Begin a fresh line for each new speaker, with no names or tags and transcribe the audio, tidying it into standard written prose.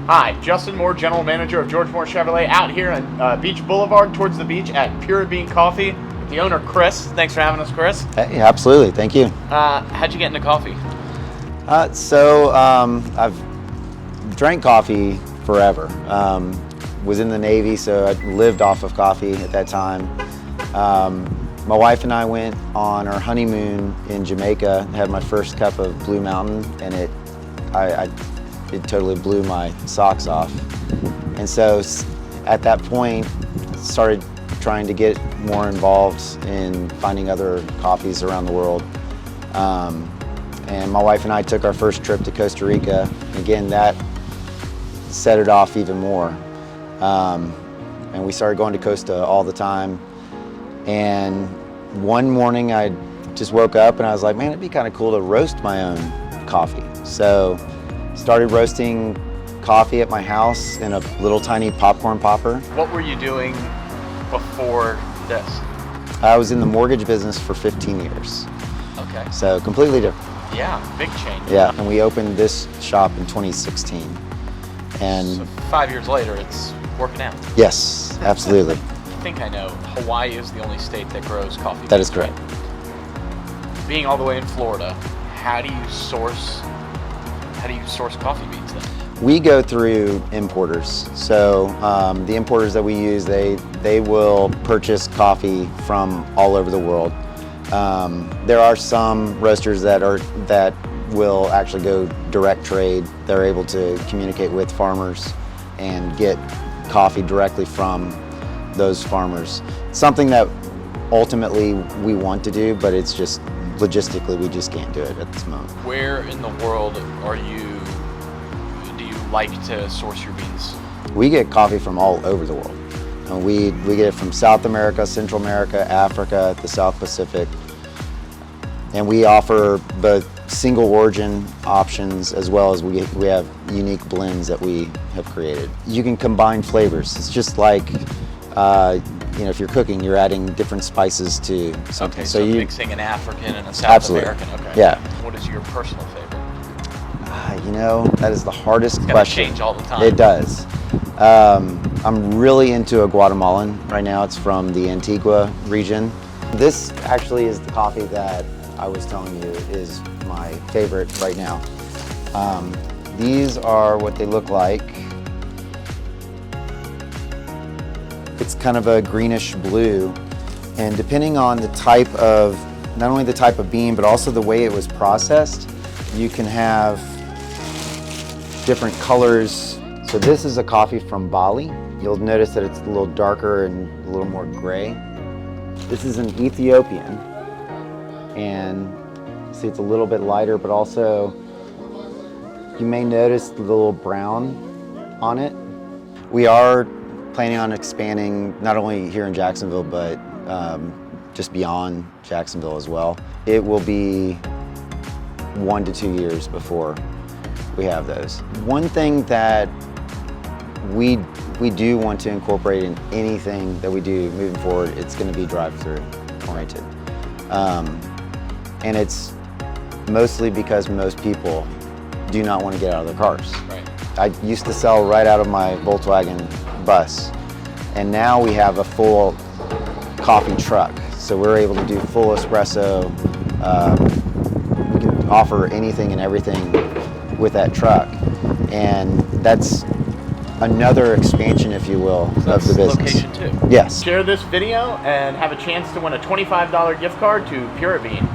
Hi, Justin Moore, General Manager of George Moore Chevrolet, out here on Beach Boulevard towards the beach at Pura Bean Coffee with the owner, Chris. Thanks for having us, Chris.
Hey, absolutely. Thank you.
How'd you get into coffee?
I've drank coffee forever. Was in the Navy, so I lived off of coffee at that time. My wife and I went on our honeymoon in Jamaica, had my first cup of Blue Mountain, and it totally blew my socks off. And so at that point, started trying to get more involved in finding other coffees around the world. And my wife and I took our first trip to Costa Rica. Again, that set it off even more. And we started going to Costa all the time. And one morning I just woke up and I was like, man, it'd be kind of cool to roast my own coffee. So started roasting coffee at my house in a little tiny popcorn popper.
What were you doing before this?
I was in the mortgage business for 15 years.
Okay.
So completely different.
Yeah, big change.
Yeah, and we opened this shop in 2016. And
so 5 years later, it's working out.
Yes, absolutely.
I think I know. Hawaii is the only state that grows coffee.
That is correct.
Being all the way in Florida, how do you source coffee beans then?
We go through importers. So the importers that we use, they will purchase coffee from all over the world. There are some roasters that will actually go direct trade. They're able to communicate with farmers and get coffee directly from those farmers. Something that ultimately we want to do, but it's just logistically we just can't do it at this moment.
Where in the world do you like to source your beans?
We get coffee from all over the world. And we get it from South America, Central America, Africa, the South Pacific. And we offer both single origin options as well as we have unique blends that we have created. You can combine flavors. It's just like, if you're cooking, you're adding different spices to something.
Okay, so mixing an African and a South
absolutely.
American. Okay.
Yeah.
What is your personal favorite?
That is the hardest
it's
question.
Change all the time.
It does. I'm really into a Guatemalan right now. It's from the Antigua region. This actually is the coffee that I was telling you is my favorite right now. These are what they look like. It's kind of a greenish blue, and depending on the type of, not only the type of bean, but also the way it was processed, you can have different colors. So this is a coffee from Bali. You'll notice that it's a little darker and a little more gray. This is an Ethiopian, and see it's a little bit lighter, but also you may notice the little brown on it. We are planning on expanding not only here in Jacksonville, but just beyond Jacksonville as well. It will be 1 to 2 years before we have those. One thing that we do want to incorporate in anything that we do moving forward, it's going to be drive-through oriented. And it's mostly because most people do not want to get out of their cars.
Right.
I used to sell right out of my Volkswagen bus, and now we have a full coffee truck. So we're able to do full espresso. We can offer anything and everything with that truck. And that's another expansion, if you will, of the business.
Location too.
Yes.
Share this video and have a chance to win a $25 gift card to Pura Bean.